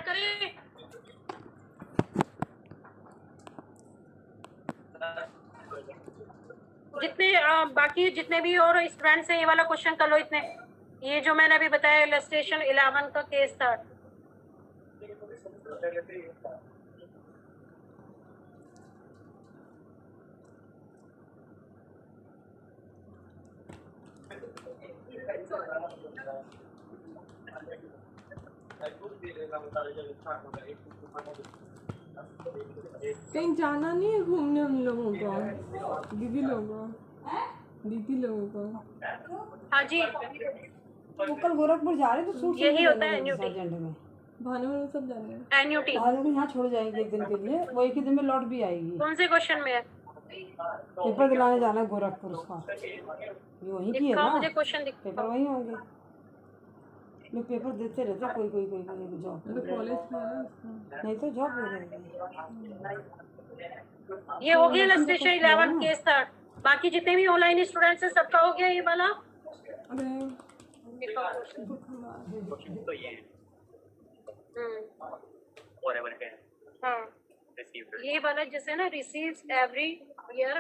करें। जितने बाकी जितने भी और स्टूडेंट्स हैं ये वाला क्वेश्चन कर लो। इतने ये जो मैंने अभी बताया इलस्ट्रेशन 11 का केस था। कहीं जाना नहीं है घूमने हम लोगों को, दीदी लोगों को। हाँ जी, वो कल गोरखपुर जा रहे तो सूट यही होता है एन्यूटी। में भानु में सब जाने हैं। एन्यूटी भानु को यहाँ छोड़ जाएंगे एक दिन के लिए, वो एक ही दिन में लौट भी आएगी। कौन से क्वेश्चन में है? पेपर दिलाने जाना है गोरखपुर उसका, ये वहीं की है ना, मुझे क्वेश्चन पेपर वहीं होंगे। लोग पेपर देते रहते कोई जॉब, तो कॉलेज में है नहीं तो जॉब हो जाएगी। ये हो गया इलस्ट्रेशन 11 केस था। बाकी जितने भी ऑनलाइन स्टूडेंट्स हैं सबका हो गया ये वाला। हाँ, ये वाला जैसे ना receives every year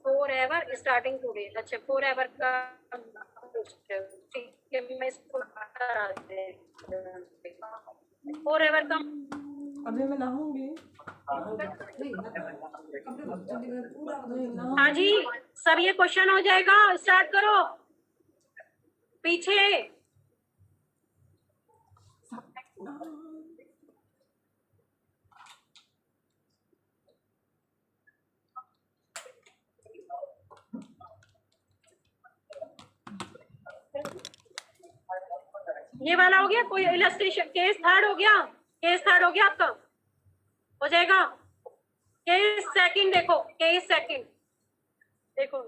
for ever starting today. अच्छा, फॉर एवर का ठीक है, मैं इसको फॉर एवर का अभी मैं नहाऊंगी। हाँ जी, सब ये क्वेश्चन हो जाएगा। स्टार्ट करो पीछे। ये वाला हो गया। कोई इलस्ट्रेशन केस थर्ड हो गया। केस थर्ड हो गया आपका, हो जाएगा। केस सेकंड देखो, केस सेकंड देखो।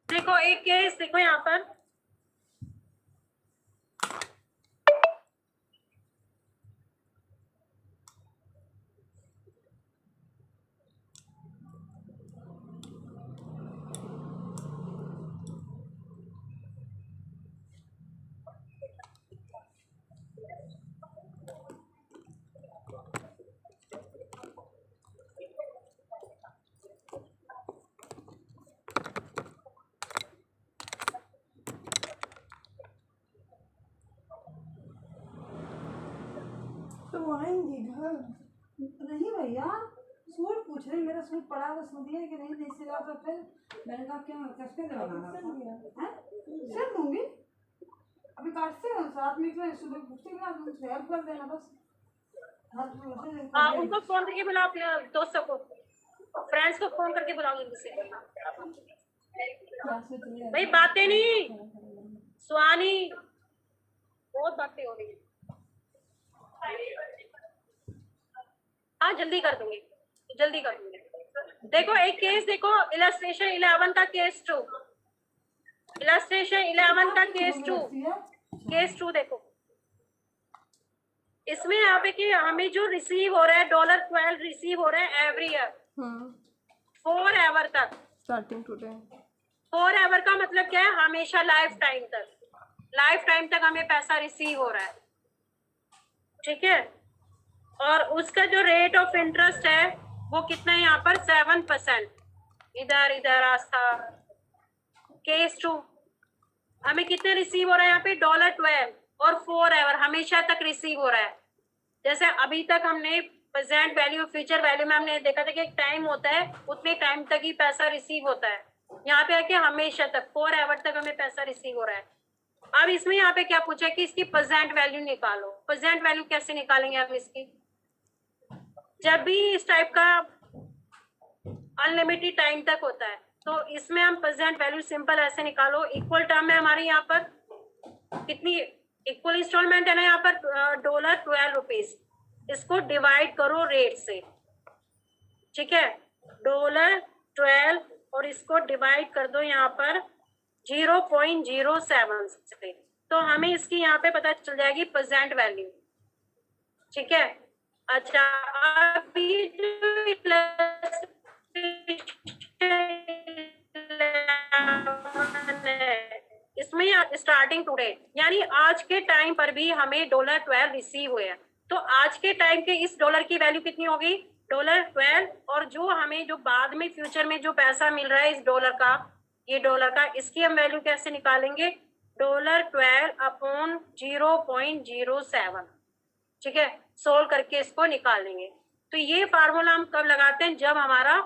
देखो एक केस देखो यहाँ पर। तो आएंगे घर नहीं भैया, सूट पूछ रही, मेरा सूट पड़ा हुआ सिल दिया कि नहीं सिला, तो फिर मैंने कहा क्या कैसे बनाना सिल दूंगी, अभी काटते हैं साथ में सुबह पूछते हेल्प कर देना बस। उनको फोन करके बुलाओ, अपने दोस्तों को, फ्रेंड्स को फोन करके बुलाओ जल्दी से। भाई बातें नहीं, सुहानी बहुत बातें हो रही है। हाँ जल्दी कर दूंगी, जल्दी कर दूंगी। देखो एक केस देखो, इलस्ट्रेशन 11 का केस 2, इलस्ट्रेशन 11 का केस 2, केस 2 देखो। इसमें यहाँ पे कि हमें जो रिसीव हो रहा है $12 रिसीव हो रहा है एवरी ईयर 4 एवर तक। स्टार्टिंग टुडे 4 एवर का मतलब क्या है? हमेशा लाइफ टाइम तक, लाइफ टाइम तक हमें पैसा रिसीव हो रहा है, ठीक है। और उसका जो रेट ऑफ इंटरेस्ट है वो कितना है यहाँ पर? 7%। इधर रास्ता केस 2 हमें कितने रिसीव हो रहा है यहाँ पे? $12 और 4 एवर हमेशा तक रिसीव हो रहा है। जैसे अभी तक हमने प्रेजेंट वैल्यू फ्यूचर वैल्यू में हमने देखा था कि एक टाइम होता है, उतने टाइम तक ही पैसा रिसीव होता है। यहाँ पे आके हमेशा तक 4 एवर तक हमें पैसा रिसीव हो रहा है। अब इसमें यहाँ पे क्या पूछा कि इसकी प्रेजेंट वैल्यू निकालो। प्रेजेंट वैल्यू कैसे निकालेंगे हम इसकी? जब भी इस टाइप का अनलिमिटेड टाइम तक होता है तो इसमें हम प्रेजेंट वैल्यू सिंपल ऐसे निकालो। इक्वल टर्म है हमारे यहाँ पर कितनी इक्वल इंस्टॉलमेंट है ना यहाँ पर $12। इसको डिवाइड करो रेट से, ठीक है। $12 और इसको डिवाइड कर दो यहाँ पर 0.07 से, तो हमें इसकी यहाँ पे पता चल जाएगी प्रेजेंट वैल्यू, ठीक है। अच्छा अभी जो इसमें स्टार्टिंग टुडे यानी आज के टाइम पर भी हमें $12 रिसीव हुए हैं। तो आज के टाइम के इस डॉलर की वैल्यू कितनी होगी? $12। और जो हमें जो बाद में फ्यूचर में जो पैसा मिल रहा है इस डॉलर का, ये डॉलर का, इसकी हम वैल्यू कैसे निकालेंगे? $12 अपॉन 0.07। ठीक है, सोल्व करके इसको निकालेंगे। तो ये फार्मूला हम कब लगाते हैं? जब हमारा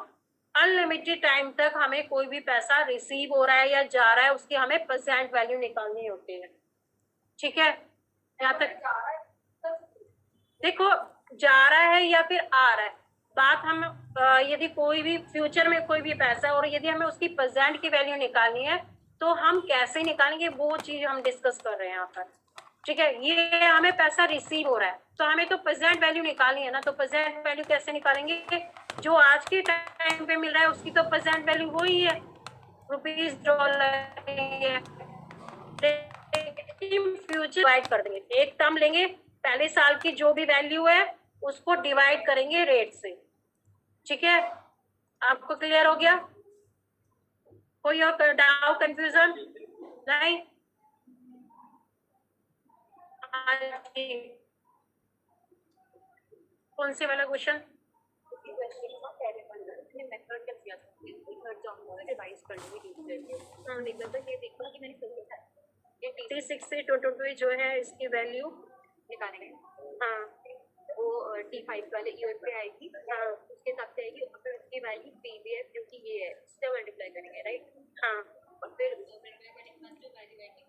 अनलिमिटेड टाइम तक हमें कोई भी पैसा रिसीव हो रहा है या जा रहा है, उसकी हमें परसेंट वैल्यू निकालनी होती है। ठीक है, यहाँ तक देखो, जा रहा है या फिर आ रहा है, बात हम यदि कोई भी फ्यूचर में कोई भी पैसा है और यदि हमें उसकी परसेंट की वैल्यू निकालनी है तो हम कैसे निकालेंगे, वो चीज हम डिस्कस कर रहे हैं यहाँ पर। ठीक है, ये हमें पैसा रिसीव हो रहा है तो हमें तो प्रेजेंट वैल्यू निकालनी है ना। तो प्रेजेंट वैल्यू कैसे निकालेंगे? जो आज के टाइम पे मिल रहा है उसकी तो प्रेजेंट वैल्यू वही है, रुपीज डॉलर। फ्यूचर डिवाइड कर देंगे, एक टर्म लेंगे, पहले साल की जो भी वैल्यू है उसको डिवाइड करेंगे रेट से। ठीक है, आपको क्लियर हो गया? कोई और डाउट, कंफ्यूजन नहीं? कौन से वाला क्वेश्चन? जो है इसकी वैल्यू निकालेंगे। हाँ वो T5 वाले ईयर पे आएगी। हाँ उसके हिसाब से आएगी और फिर उसकी वैल्यू पीवीएफ जो कि ये है उससे मल्टीप्लाई करेंगे, राइट? हाँ और फिर मल्टीप्लाई करने के बाद जो वैल्यू आएगी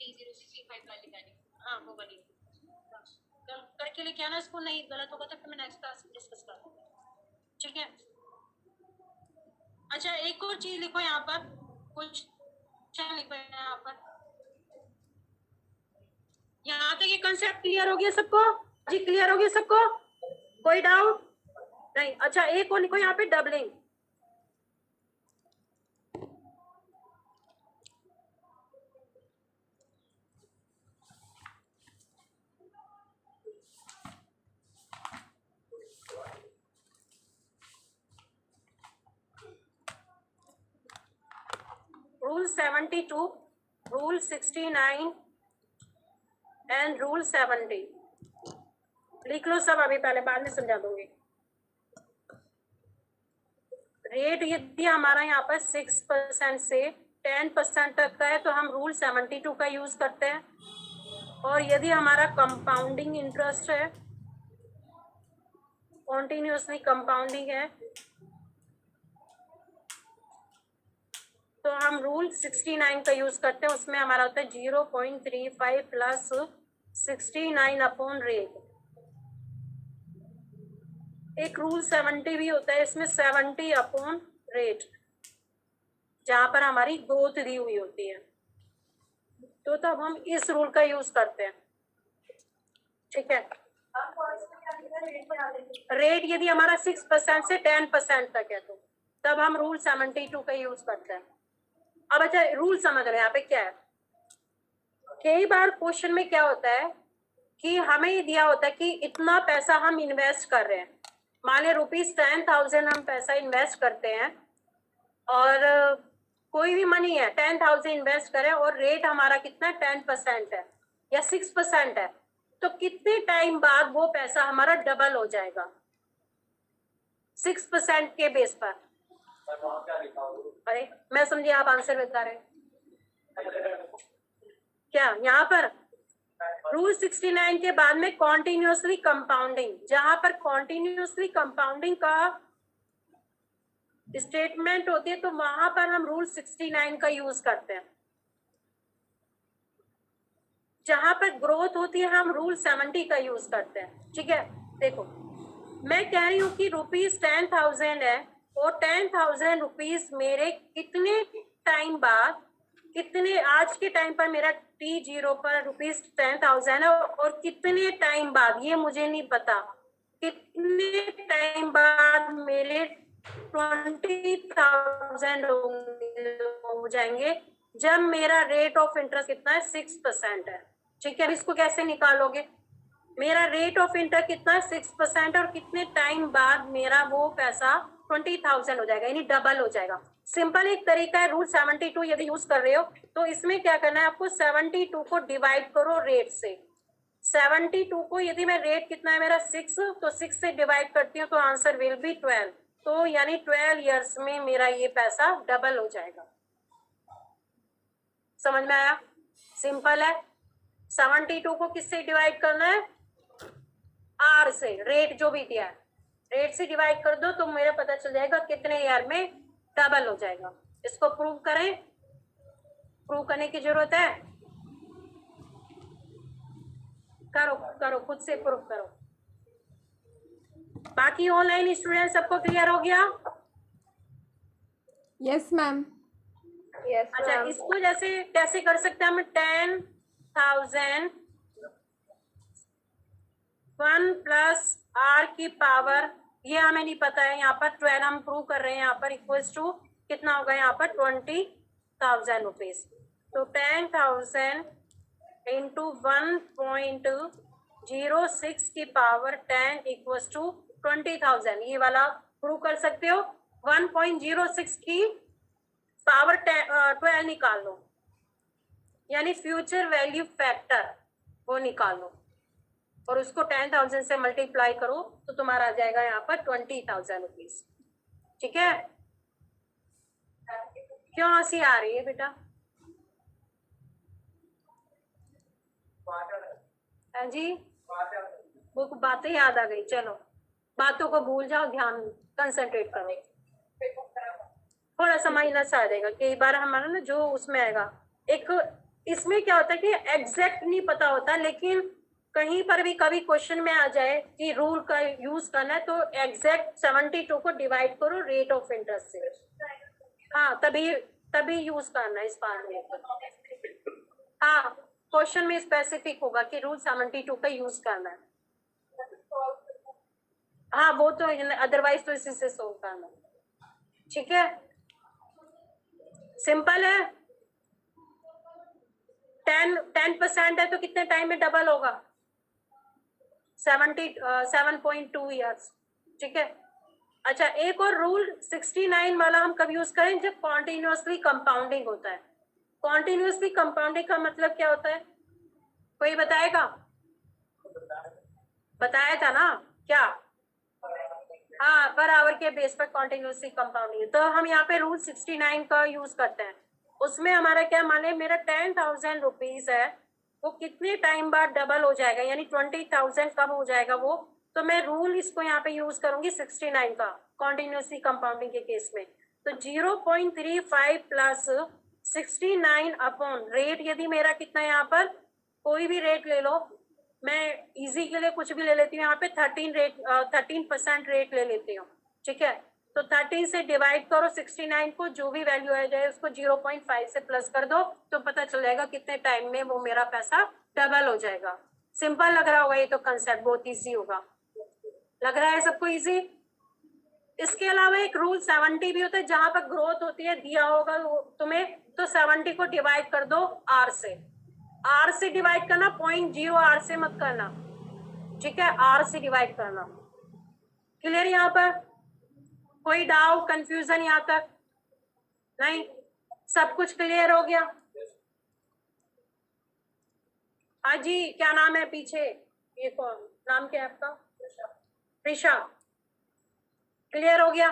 T0 से T5 वाली वैल्यू, हाँ वो बनी। कल करके लेके आना इसको, नहीं गलत होगा तो फिर मैं नेक्स्ट क्लास में डिस्कस कर लूँगा। ठीक है, अच्छा एक और चीज लिखो यहाँ पर, कुछ लिखो यहाँ पर। यहाँ तक ये कंसेप्ट क्लियर हो गया सबको? जी क्लियर हो गया सबको? कोई डाउट नहीं? अच्छा एक और लिखो यहाँ पे, doubling. Rule 72, rule 69 and rule 70 लिख लो सब अभी, पहले बाद में समझा दूंगी। रेट यदि हमारा यहाँ पर 6% से 10% तक का है तो हम रूल 72 का यूज करते हैं। और यदि हमारा कंपाउंडिंग इंटरेस्ट है, कॉन्टिन्यूसली कंपाउंडिंग है, तो हम रूल 69 का यूज करते हैं। उसमें हमारा होता है 0.35 प्लस 69 अपॉन रेट। एक रूल 70 भी होता है, इसमें 70 अपॉन रेट, जहां पर हमारी ग्रोथ दी हुई होती है। तो तब हम इस रूल का यूज करते हैं। ठीक है, रेट यदि हमारा 6% से 10% तक है तो तब हम रूल 72 का यूज करते हैं। अब अच्छा रूल समझ रहे हैं यहाँ पे क्या है? कई बार क्वेश्चन में क्या होता है कि हमें ये दिया होता है कि इतना पैसा हम इन्वेस्ट कर रहे हैं, मान लें ₹10,000 हम पैसा इन्वेस्ट करते हैं और कोई भी मनी है 10,000 इन्वेस्ट करें और रेट हमारा कितना 10% है या 6% है, तो कितने टाइम बाद वो पैसा हमारा डबल हो जाएगा 6% के बेस पर? अरे मैं समझी आप आंसर बता रहे क्या? यहाँ पर रूल 69 के बाद में कॉन्टिन्यूसली कंपाउंडिंग, जहां पर कॉन्टिन्यूसली कंपाउंडिंग का स्टेटमेंट होती है तो वहां पर हम रूल 69 का यूज करते हैं। जहां पर ग्रोथ होती है हम रूल 70 का यूज करते हैं। ठीक है, देखो मैं कह रही हूँ कि ₹10,000 है और 10,000 रुपीज मेरे कितने टाइम बाद, कितने आज के टाइम पर मेरा T0 पर ₹10,000 है और कितने टाइम बाद, ये मुझे नहीं पता, कितने टाइम बाद मेरे 20,000 हो जाएंगे जब मेरा रेट ऑफ इंटरेस्ट कितना है 6% है। ठीक है, इसको कैसे निकालोगे? मेरा रेट ऑफ इंटरेस्ट कितना है 6% और कितने टाइम बाद मेरा वो पैसा 20,000 हो जाएगा, यानी डबल हो जाएगा। सिंपल एक तरीका है, रूल 72 यदि यूज कर रहे हो तो इसमें क्या करना है आपको, 72 को डिवाइड करो रेट से। 72 को यदि मैं रेट कितना है मेरा 6, तो 6 से डिवाइड करती हूँ तो आंसर विल बी 12। तो यानी 12 ईयर्स में मेरा ये पैसा डबल हो जाएगा। समझ में आया? सिंपल है। 72 को किससे डिवाइड करना है? आर से, रेट जो भी दिया है रेट से डिवाइड कर दो तो मेरा पता चल जाएगा कितने ईयर में डबल हो जाएगा। इसको प्रूव करें? प्रूव करने की जरूरत है? करो करो, खुद से प्रूव करो। बाकी ऑनलाइन स्टूडेंट सबको क्लियर हो गया? Yes ma'am. अच्छा, इसको जैसे कैसे कर सकते हैं हम? 10,000 1 प्लस आर की पावर, ये हमें नहीं पता है, यहाँ पर 12 हम प्रूव कर रहे हैं, यहाँ पर इक्वल्स टू कितना होगा यहाँ पर 20,000 रुपीज। तो 10,000 इंटू 1.06 की पावर 10 इक्वल्स टू 20,000, ये वाला प्रूव कर सकते हो। 1.06 की पावर 12 निकाल लो, यानी फ्यूचर वैल्यू फैक्टर वो निकाल लो और उसको 10,000 से मल्टीप्लाई करो तो तुम्हारा आ जाएगा यहाँ पर 20,000 रुपीज। ठीक है? क्यों हंसी आ रही है बेटा? हाँ जी, वो बातें याद आ गई। चलो बातों को भूल जाओ, ध्यान कंसंट्रेट करो। थोड़ा सा माइनस आ जाएगा कई बार हमारा ना, जो उसमें आएगा एक, इसमें क्या होता है कि एग्जैक्ट नहीं पता होता, लेकिन कहीं पर भी कभी क्वेश्चन में आ जाए कि रूल का यूज करना है तो एग्जैक्ट 72 को डिवाइड करो रेट ऑफ इंटरेस्ट से। हाँ, तभी यूज करना है इस फॉर्मूले को। हाँ, क्वेश्चन में स्पेसिफिक होगा कि रूल 72 का यूज करना है। हाँ, वो तो अदरवाइज तो इसी से सोल्व करना है। ठीक है, सिंपल है। 10% है तो कितने टाइम में डबल होगा? 7.2 ईयर्स। ठीक है। अच्छा, एक और रूल 69 वाला हम कब यूज करें? जब कॉन्टिन्यूसली कंपाउंडिंग होता है। कॉन्टिन्यूसली कंपाउंडिंग का मतलब क्या होता है? कोई बताएगा? बताया था ना क्या? हाँ, पर आवर के बेस पर कॉन्टिन्यूसली कंपाउंडिंग। तो हम यहाँ पे रूल 69 का यूज करते हैं। उसमें हमारा क्या, माने मेरा 10,000 रुपीज है, वो कितने टाइम बाद डबल हो जाएगा, यानी 20,000 कब हो जाएगा वो? तो मैं रूल इसको यहाँ पे यूज करूंगी 69 का कॉन्टिन्यूसली कंपाउंडिंग के केस में। तो 0.35 प्लस 69 अपॉन रेट, यदि मेरा कितना है यहाँ पर, कोई भी रेट ले लो, मैं इजी के लिए कुछ भी ले लेती हूँ यहाँ पे 13% रेट ले लेती हूँ। ठीक है, तो 13 से डिवाइड करो 69 को, जो भी वैल्यू आ जाए उसको 0.5 से प्लस कर दो तो पता चल जाएगा कितने टाइम में वो मेरा पैसा डबल हो जाएगा। सिंपल लग रहा होगा ये तो, कंसेप्ट बहुत इजी होगा। लग रहा है सबको इजी? इसके अलावा एक रूल 70 भी होता है, जहां पर ग्रोथ होती है, दिया होगा तुम्हें, तो 70 को डिवाइड कर दो आर से। आर से डिवाइड करना, 0.0 आर से मत करना। ठीक है, आर से डिवाइड करना। क्लियर यहाँ पर? कोई डाउट कंफ्यूजन यहाँ तक? नहीं, सब कुछ क्लियर हो गया? हाँ जी, क्या नाम है पीछे? ये कौन, नाम क्या है आपका? प्रिशा। क्लियर हो गया?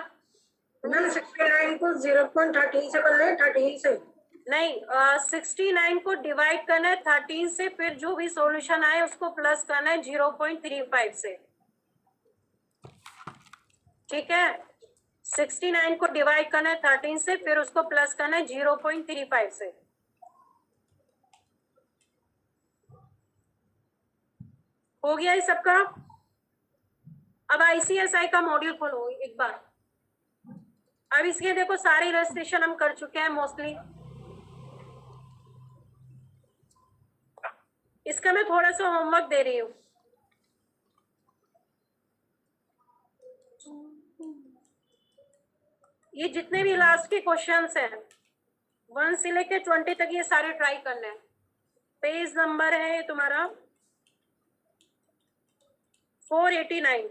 69 को 0.13 से करना है, 13 से नहीं, 69 को डिवाइड करना है 13 से, फिर जो भी सॉल्यूशन आए उसको प्लस करना है 0.35 से। ठीक है, 69 को डिवाइड करना है 13 से, फिर उसको प्लस करना है 0.35 से। हो गया ये सबका? अब आईसीएसआई का मॉड्यूल खोलो एक बार। अब इसके देखो सारे इलस्ट्रेशन हम कर चुके हैं मोस्टली। इसका मैं थोड़ा सा होमवर्क दे रही हूँ। ये जितने भी लास्ट के क्वेश्चंस हैं 1 से लेकर 20 तक, ये सारे ट्राई करने हैं। पेज नंबर है तुम्हारा 489।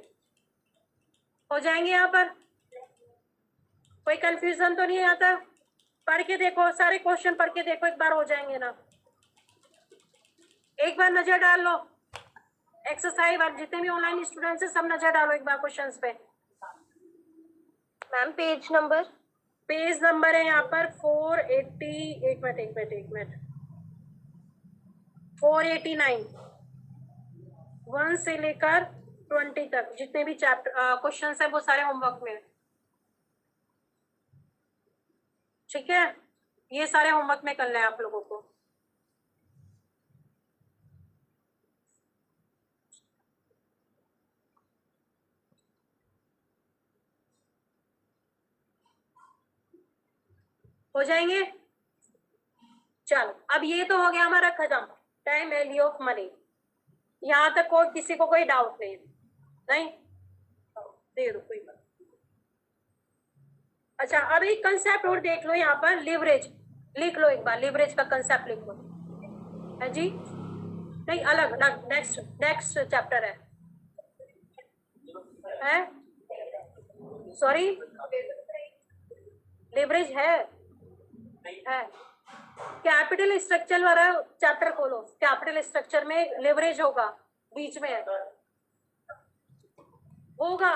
हो जाएंगे यहाँ पर? कोई कंफ्यूजन तो नहीं आता? पढ़ के देखो, सारे क्वेश्चन पढ़ के देखो, एक बार हो जाएंगे ना। एक बार नजर डाल लो एक्सरसाइज, जितने भी ऑनलाइन स्टूडेंट्स हैं सब नजर डालो एक बार क्वेश्चंस पे। मैम पेज नंबर है यहाँ पर 480, एक मिनट 489, 1 से लेकर 20 तक जितने भी चैप्टर क्वेश्चंस है वो सारे होमवर्क में। ठीक है, ये सारे होमवर्क में करना है आप लोगों को। हो जाएंगे? चलो, अब ये तो हो गया हमारा खत्म, टाइम वैल्यू ऑफ मनी। यहाँ तक कोई किसी को कोई डाउट नहीं? दे दो, कोई बात। अच्छा, अब एक कंसेप्ट और देख लो यहाँ पर, लिवरेज लिख लो एक बार, लिवरेज का कंसेप्ट लिख लो। है जी? नहीं, अलग अलग, नेक्स्ट चैप्टर है सॉरी, लिवरेज है। कैपिटल स्ट्रक्चर वाला चैप्टर खोलो, कैपिटल स्ट्रक्चर में लिवरेज होगा, बीच में है, होगा,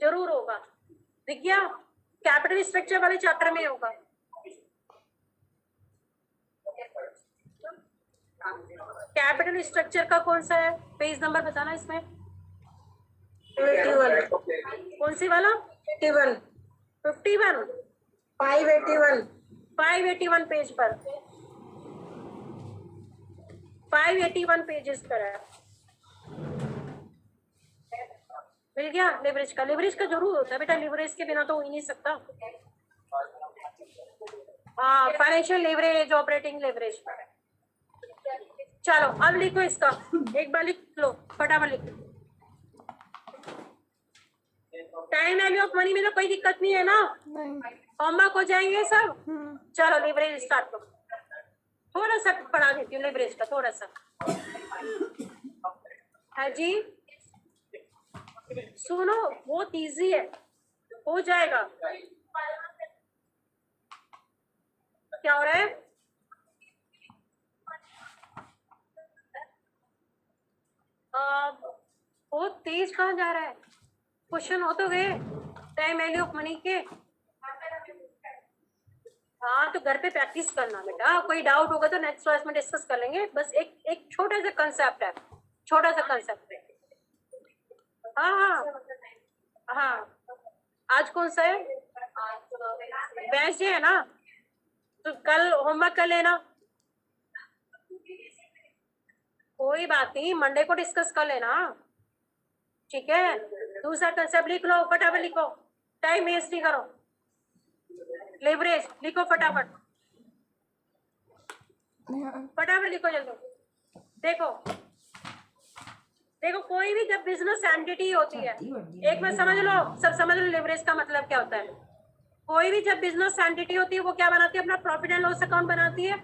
जरूर होगा, दिख गया? कैपिटल स्ट्रक्चर वाले चैप्टर में होगा। कैपिटल स्ट्रक्चर का कौन सा है? पेज नंबर बताना इसमें। 81, कौन सी वाला? 51, 51, 581, 581 पेज पर, 581 पेजेस पर है। मिल गया? लिवरेज का जरूर होता है बेटा, लिवरेज के बिना तो हो ही नहीं सकता। हाँ, फाइनेंशियल लिवरेज, ऑपरेटिंग लिवरेज। चलो अब लिखो इसका, एक बार लिख लो, फटाफट लिख लो। टाइम वैल्यू ऑफ मनी में तो कोई दिक्कत नहीं है ना? नहीं। होमवर्क हो जाएंगे सब? चलो लिवरेज स्टार्ट करो। थोड़ा सा पढ़ा देती हूँ लिवरेज का, थोड़ा सा है जी। सुनो, बहुत इजी है, हो जाएगा। क्या हो रहा है? बहुत तेज कहाँ जा रहा है? क्वेश्चन हो तो गए टाइम वैल्यू ऑफ मनी के। हाँ, तो घर पे प्रैक्टिस करना बेटा, कोई डाउट होगा तो नेक्स्ट क्लास में डिस्कस कर लेंगे। बस एक छोटा सा कंसेप्ट है, छोटा सा कंसेप्ट है। हाँ, आज कौन सा है? वेडनेसडे है ना, तो कल होमवर्क कर लेना। कोई बात नहीं, मंडे को डिस्कस कर लेना। ठीक है, दूसरा कंसेप्ट लिख लो, फटाफट लिखो, टाइम वेस्ट नहीं करो। लिवरेज लिखो फटाफट, फटाफट लिखो जल्दी। देखो कोई भी जब बिजनेस एंटिटी होती है, एक बार समझ लो, सब समझ लो लिवरेज का मतलब क्या होता है। कोई भी जब बिजनेस एंटिटी होती है वो क्या बनाती है? अपना प्रॉफिट एंड लॉस अकाउंट बनाती है।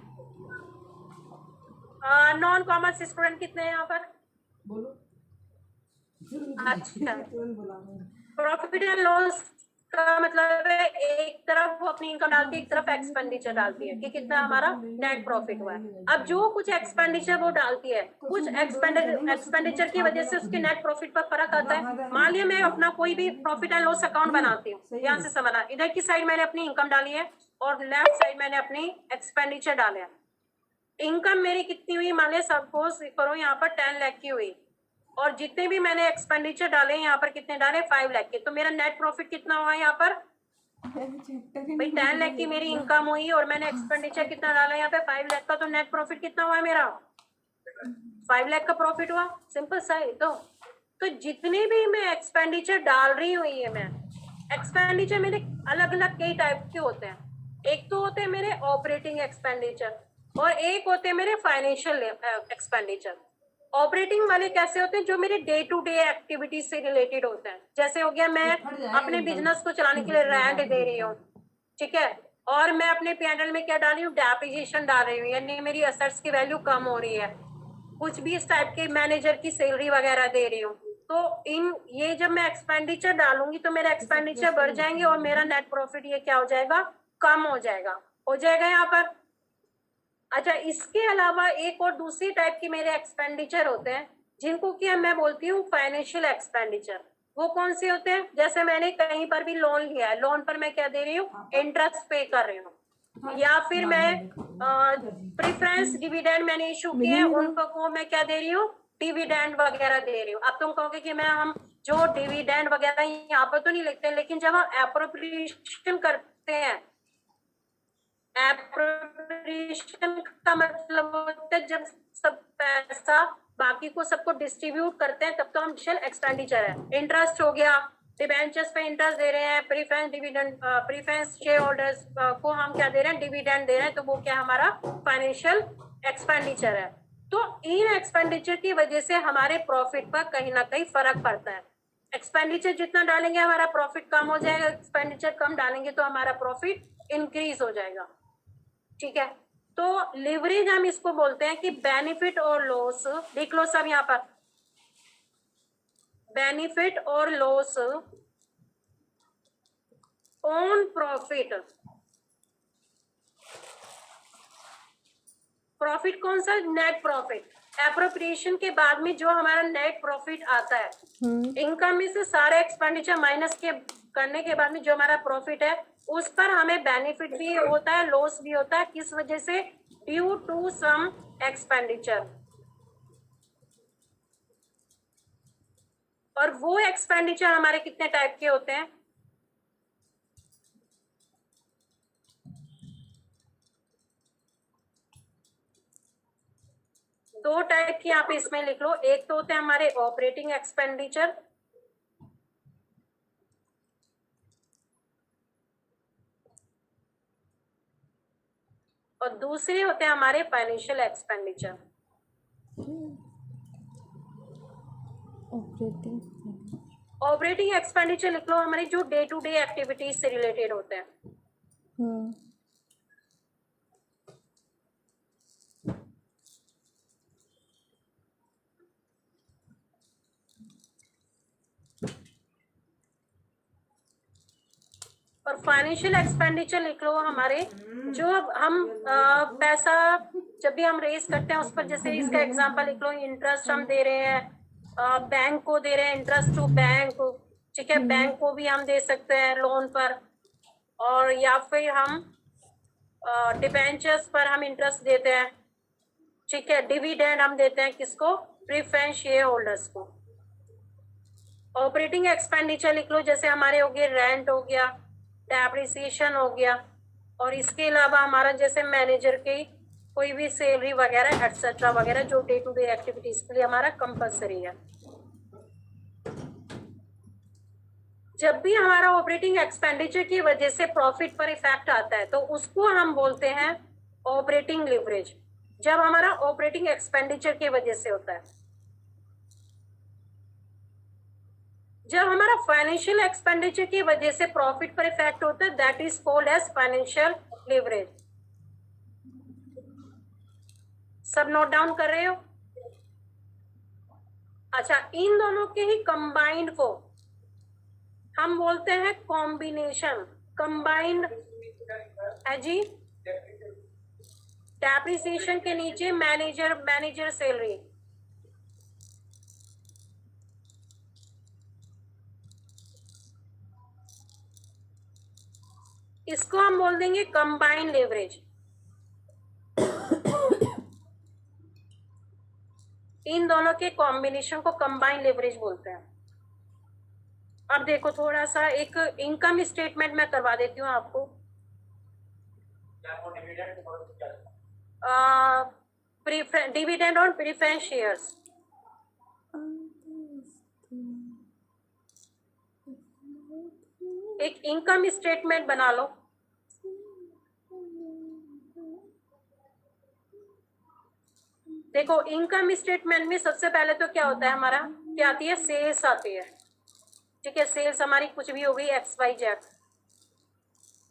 नॉन कॉमर्स स्टूडेंट कितने हैं यहाँ पर? अच्छा, प्रॉफिट एंड लॉस का मतलब है एक तरफ वो अपनी इनकम डालती है, एक तरफ एक्सपेंडिचर डालती है कि कितना हमारा नेट प्रॉफिट हुआ है। अब जो कुछ एक्सपेंडिचर वो डालती है, कुछ एक्सपेंडिचर की वजह से उसके नेट प्रॉफिट पर फर्क आता है। मान लिया मैं अपना कोई भी प्रॉफिट एंड लॉस अकाउंट बनाती हूँ, ध्यान से समझना, इधर की साइड मैंने अपनी इनकम डाली है और लेफ्ट साइड मैंने अपनी एक्सपेंडिचर डाले है। इनकम मेरी कितनी हुई? मान लिया सपोज करो यहाँ पर 10 लाख की हुई, और जितने भी मैंने एक्सपेंडिचर डाले यहाँ पर कितने डाले? 5 लाख के। तो मेरा नेट प्रॉफिट कितना हुआ यहाँ पर? भाई 10 लाख की मेरी इनकम हुई और मैंने एक्सपेंडिचर कितना डाला यहाँ पे? 5 लाख का। तो नेट प्रॉफिट कितना हुआ मेरा? 5 लाख का प्रॉफिट हुआ। सिंपल सा है। तो जितने भी मैं एक्सपेंडिचर डाल रही हुई है, मैं एक्सपेंडिचर मेरे अलग अलग कई टाइप के होते हैं। एक तो होते हैं मेरे ऑपरेटिंग एक्सपेंडिचर और एक होते हैं मेरे फाइनेंशियल एक्सपेंडिचर। ऑपरेटिंग वाले कैसे होते हैं? जो मेरे डे टू डे एक्टिविटीज से रिलेटेड होते हैं। जैसे हो गया, मैं अपने बिजनेस को चलाने के लिए रेंट दे रही हूँ, ठीक है, और मैं अपने P&L में क्या डाल रही हूँ? डेप्रिसिएशन डाल रही हूँ, यानी मेरी असेट्स की वैल्यू कम हो रही है। कुछ भी इस टाइप के मैनेजर की सैलरी वगैरह दे रही हूँ, तो इन ये जब मैं एक्सपेंडिचर डालूंगी तो मेरा एक्सपेंडिचर बढ़ जाएंगे और मेरा नेट प्रॉफिट ये क्या हो जाएगा, कम हो जाएगा यहाँ पर। अच्छा, इसके अलावा एक और दूसरी टाइप की मेरे एक्सपेंडिचर होते हैं जिनको कि मैं बोलती हूँ फाइनेंशियल एक्सपेंडिचर। वो कौन से होते हैं? जैसे मैंने कहीं पर भी लोन लिया है, लोन पर मैं क्या दे रही हूँ, इंटरेस्ट पे कर रही हूँ। या फिर मैं प्रेफरेंस डिविडेंड मैंने इशू किए, उनको मैं क्या दे रही हूँ, डिविडेंड वगैरह दे रही हूँ। अब तुम कहोगे कि मैं हम जो डिविडेंड वगैरह यहाँ पर तो नहीं लिखते, लेकिन जब हम एप्रोप्रिएशन करते हैं, एप्रोप्रिएशन का मतलब होता है जब सब पैसा बाकी को सबको डिस्ट्रीब्यूट करते हैं, तब तो हम एक्सपेंडिचर है। इंटरेस्ट हो गया, डिबेंचर्स पे इंटरेस्ट दे रहे हैं, preference dividend, preference share holders को हम क्या दे रहे हैं, डिविडेंड दे रहे हैं, तो वो क्या हमारा फाइनेंशियल एक्सपेंडिचर है। तो इन एक्सपेंडिचर की वजह से हमारे प्रॉफिट पर कहीं ना कहीं फर्क पड़ता है। एक्सपेंडिचर जितना डालेंगे हमारा प्रॉफिट कम हो जाएगा, एक्सपेंडिचर कम डालेंगे तो हमारा प्रॉफिट इंक्रीज हो जाएगा। ठीक है, तो लिवरेज हम इसको बोलते हैं कि बेनिफिट और लॉस, लिख लो सब यहाँ पर, बेनिफिट और लॉस ऑन प्रॉफिट। प्रॉफिट कौन सा? Net profit. एप्रोप्रिएशन के बाद में जो हमारा नेट प्रॉफिट आता है, इनकम में से सारे एक्सपेंडिचर माइनस के करने के बाद में जो हमारा प्रॉफिट है, उस पर हमें बेनिफिट भी होता है, लॉस भी होता है। किस वजह से? Due to some expenditure. और वो एक्सपेंडिचर हमारे कितने टाइप के होते हैं? दो टाइप की आप इसमें लिख लो। एक तो होते हैं हमारे ऑपरेटिंग एक्सपेंडिचर, और दूसरे होते हैं हमारे फाइनेंशियल एक्सपेंडिचर। ऑपरेटिंग एक्सपेंडिचर लिख लो हमारी जो डे टू डे एक्टिविटीज से रिलेटेड होते हैं। और फाइनेंशियल एक्सपेंडिचर लिख लो हमारे जो हम पैसा जब भी हम रेस करते हैं उस पर, जैसे इसका एग्जांपल लिख लो, इंटरेस्ट हम दे रहे हैं, बैंक को दे रहे हैं, इंटरेस्ट टू बैंक। ठीक है, बैंक को भी हम दे सकते हैं लोन पर, और या फिर हम डिबेंचर्स पर हम इंटरेस्ट देते हैं। ठीक है, डिविडेंड हम देते हैं किसको? प्रेफरेंस शेयर होल्डर्स को। ऑपरेटिंग एक्सपेंडिचर लिख लो, जैसे हमारे हो गए रेंट हो गया, डेप्रिसिएशन हो गया, और इसके अलावा हमारा जैसे मैनेजर की कोई भी सैलरी वगैरह एटसेट्रा वगैरह जो डे टू डे एक्टिविटीज के लिए हमारा कंपलसरी है। जब भी हमारा ऑपरेटिंग एक्सपेंडिचर की वजह से प्रॉफिट पर इफेक्ट आता है तो उसको हम बोलते हैं ऑपरेटिंग लिवरेज, जब हमारा ऑपरेटिंग एक्सपेंडिचर की वजह से होता है। जब हमारा फाइनेंशियल एक्सपेंडिचर की वजह से प्रॉफिट पर इफेक्ट होता है, that is called as financial leverage. सब नोट डाउन कर रहे हो? अच्छा, इन दोनों के ही कंबाइंड को हम बोलते हैं कॉम्बिनेशन। कंबाइंड है जी, डेप्रिसिएशन के नीचे मैनेजर सैलरी, इसको हम बोल देंगे कंबाइंड लेवरेज। इन दोनों के कॉम्बिनेशन को कंबाइंड लेवरेज बोलते हैं। अब देखो, थोड़ा सा एक इनकम स्टेटमेंट मैं करवा देती हूँ आपको। Dividend on preference shares. एक इनकम स्टेटमेंट बना लो। देखो, इनकम स्टेटमेंट में सबसे पहले तो क्या होता है हमारा, क्या आती है? सेल्स आती है। ठीक है, सेल्स हमारी कुछ भी हो गई XYZ,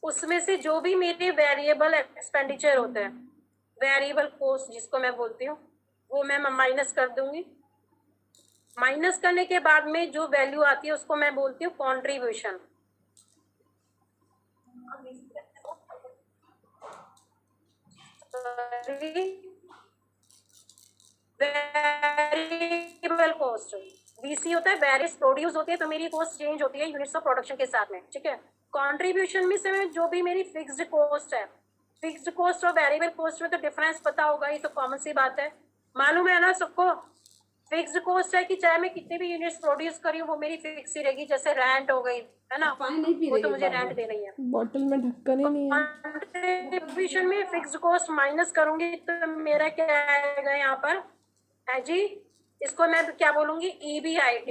उसमें से जो भी मेरे वेरिएबल एक्सपेंडिचर होते हैं, वेरिएबल कॉस्ट जिसको मैं बोलती हूँ, वो मैं माइनस कर दूंगी। माइनस करने के बाद में जो वैल्यू आती है उसको मैं बोलती हूँ कॉन्ट्रीब्यूशन। वेरिएबल कॉस्ट, वीसी होता है वेरियस प्रोड्यूस होती है, तो मेरी कॉस्ट चेंज होती है यूनिट्स ऑफ प्रोडक्शन के साथ में, ठीक है। कंट्रीब्यूशन में से जो भी मेरी फिक्स्ड कॉस्ट है, फिक्स्ड कॉस्ट और वेरिएबल कॉस्ट में तो डिफरेंस पता होगा, ये तो कॉमन सी बात है, मालूम है ना सबको। फिक्स्ड कॉस्ट है कि चाहे मैं कितनी भी यूनिट्स प्रोड्यूस करी हूँ वो मेरी फिक्स ही रहेगी, जैसे रेंट हो गई है ना, पानी नहीं पी वो रही तो है मुझे बाबू। रेंट दे रही है। बॉटल में ढक्कन ही नहीं है। कंट्रीब्यूशन में फिक्स्ड कॉस्ट माइनस करूंगी तो मेरा क्या आएगा यहाँ पर है जी, इसको मैं क्या बोलूंगी, EBIT।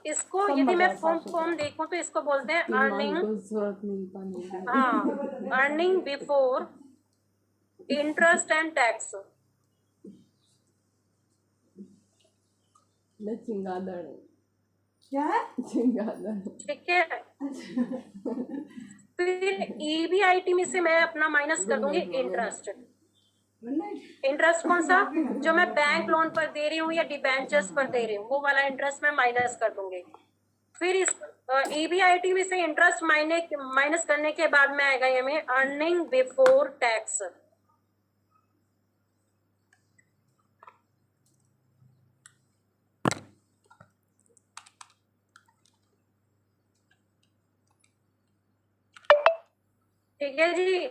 इसको यदि मैं फॉर्म देखूं तो इसको बोलते हैं अर्निंग, जरूरत नहीं पानी की। हाँ, earning before interest and tax. मैं चिंगादड़ क्या है? चिंगादड़। ठीक है, फिर EBIT में से मैं अपना माइनस कर दूंगी इंटरेस्ट। इंटरेस्ट कौन सा, जो मैं बैंक लोन पर दे रही हूँ या डिबेंचर्स पर दे रही हूँ, वो वाला इंटरेस्ट मैं माइनस कर दूंगी। फिर इस EBIT में से इंटरेस्ट माइनस करने के बाद में आएगा ये में अर्निंग बिफोर टैक्स। ठीक है जी,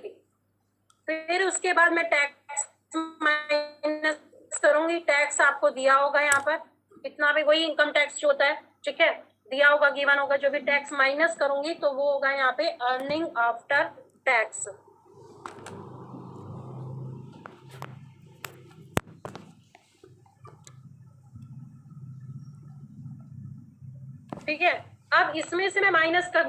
फिर उसके बाद मैं टैक्स माइनस करूंगी। टैक्स आपको दिया होगा यहाँ पर कितना भी, वही इनकम टैक्स जो होता है, ठीक है, दिया होगा, गिवन होगा। जो भी टैक्स माइनस करूंगी तो वो होगा यहाँ पे अर्निंग आफ्टर टैक्स। ठीक है, अब इसमें से मैं माइनस कर दूं